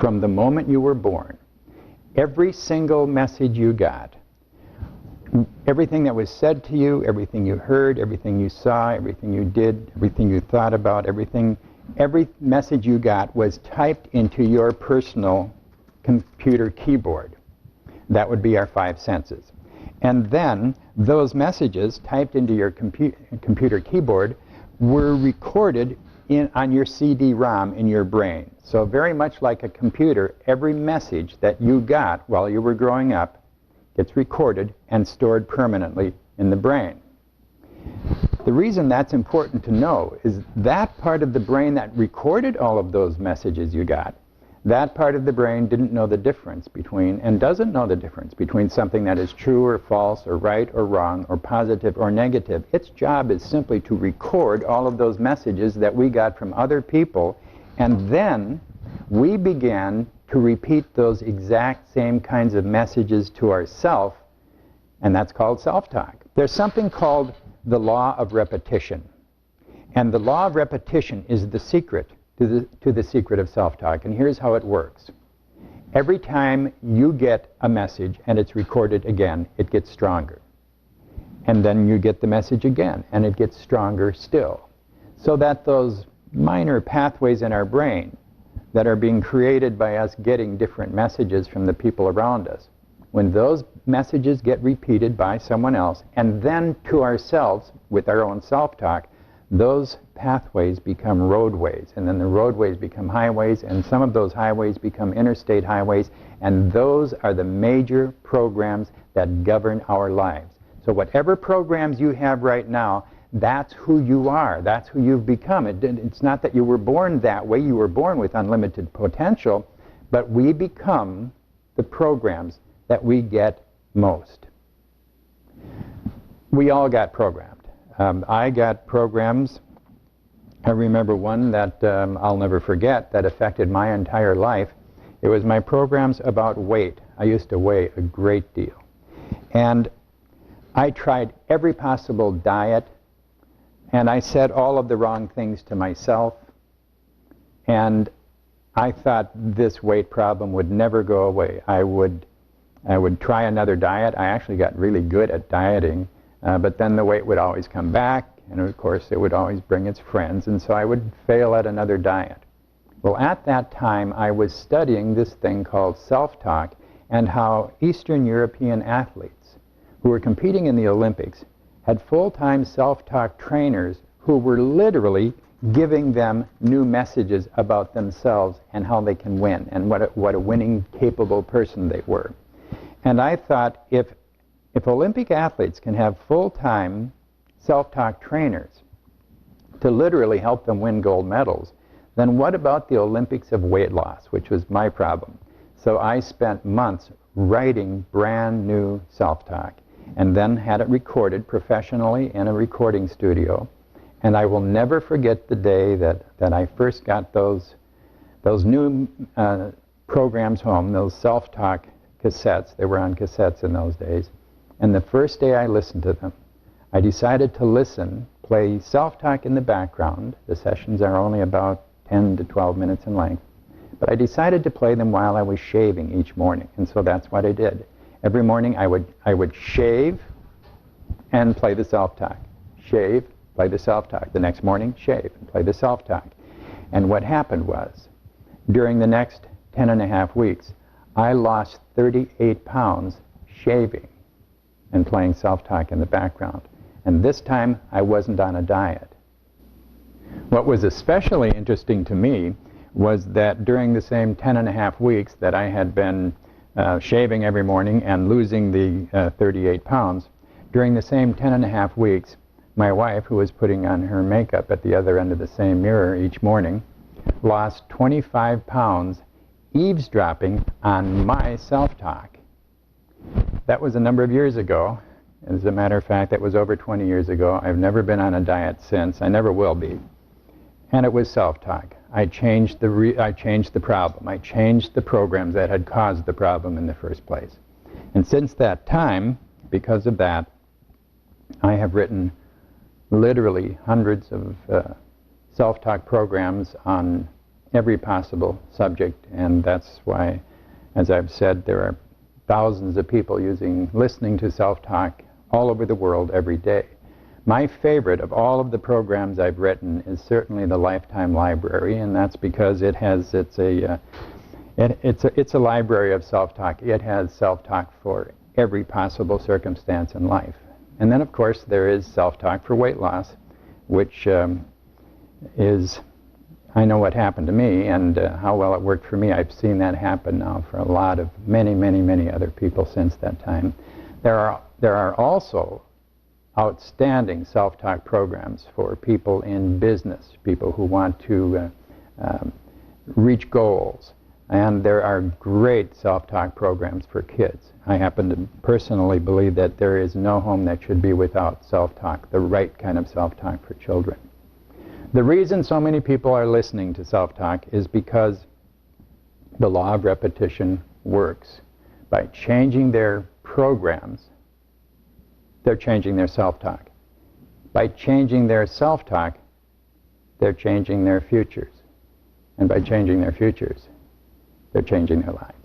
From the moment you were born, every single message you got, everything that was said to you, everything you heard, everything you saw, everything you did, everything you thought about, every message you got was typed into your personal computer keyboard. That would be our five senses. And then those messages typed into your computer keyboard were recorded on your CD-ROM in your brain. So very much like a computer, every message that you got while you were growing up gets recorded and stored permanently in the brain. The reason that's important to know is that part of the brain that recorded all of those messages you got, that part of the brain didn't know the difference between, and doesn't know the difference between something that is true or false or right or wrong or positive or negative. Its job is simply to record all of those messages that we got from other people, and then we began to repeat those exact same kinds of messages to ourselves, and that's called self-talk. There's something called the law of repetition, and the law of repetition is the secret to the secret of self-talk, and here's how it works. Every time you get a message and it's recorded again, it gets stronger. And then you get the message again, and it gets stronger still. So that those minor pathways in our brain that are being created by us getting different messages from the people around us, when those messages get repeated by someone else, and then to ourselves with our own self-talk, those pathways become roadways, and then the roadways become highways, and some of those highways become interstate highways, and those are the major programs that govern our lives. So whatever programs you have right now, that's who you are, that's who you've become. It's not that you were born that way, you were born with unlimited potential, but we become the programs that we get most. We all got programmed. I got programs. I remember one that I'll never forget that affected my entire life. It was my programs about weight. I used to weigh a great deal. And I tried every possible diet, and I said all of the wrong things to myself, and I thought this weight problem would never go away. I would try another diet. I actually got really good at dieting. But then the weight would always come back, and of course it would always bring its friends, and so I would fail at another diet. Well, at that time I was studying this thing called self-talk, and how Eastern European athletes who were competing in the Olympics had full-time self-talk trainers who were literally giving them new messages about themselves and how they can win, and what a winning, capable person they were. And I thought, if Olympic athletes can have full-time self-talk trainers to literally help them win gold medals, then what about the Olympics of weight loss, which was my problem? So I spent months writing brand new self-talk, and then had it recorded professionally in a recording studio. And I will never forget the day that I first got those new programs home, those self-talk cassettes. They were on cassettes in those days. And the first day I listened to them, I decided to play self-talk in the background. The sessions are only about 10 to 12 minutes in length. But I decided to play them while I was shaving each morning, and so that's what I did. Every morning I would shave and play the self-talk. Shave, play the self-talk. The next morning, shave and play the self-talk. And what happened was, during the next 10.5 weeks, I lost 38 pounds shaving and playing self-talk in the background. And this time, I wasn't on a diet. What was especially interesting to me was that during the same 10.5 weeks that I had been shaving every morning and losing the 38 pounds, during the same 10.5 weeks, my wife, who was putting on her makeup at the other end of the same mirror each morning, lost 25 pounds eavesdropping on my self-talk. That was a number of years ago. As a matter of fact, that was over 20 years ago. I've never been on a diet since. I never will be. And it was self-talk. I changed the problem. I changed the programs that had caused the problem in the first place. And since that time, because of that, I have written literally hundreds of self-talk programs on every possible subject, and that's why, as I've said, there are thousands of people listening to self-talk all over the world every day. My favorite of all of the programs I've written is certainly the Lifetime Library, and that's because it's a library of self-talk. It has self-talk for every possible circumstance in life. And then, of course, there is self-talk for weight loss, which I know what happened to me and how well it worked for me. I've seen that happen now for a lot of many other people since that time. There are also outstanding self-talk programs for people in business, people who want to reach goals. And there are great self-talk programs for kids. I happen to personally believe that there is no home that should be without self-talk, the right kind of self-talk for children. The reason so many people are listening to self-talk is because the law of repetition works. By changing their programs, they're changing their self-talk. By changing their self-talk, they're changing their futures. And by changing their futures, they're changing their lives.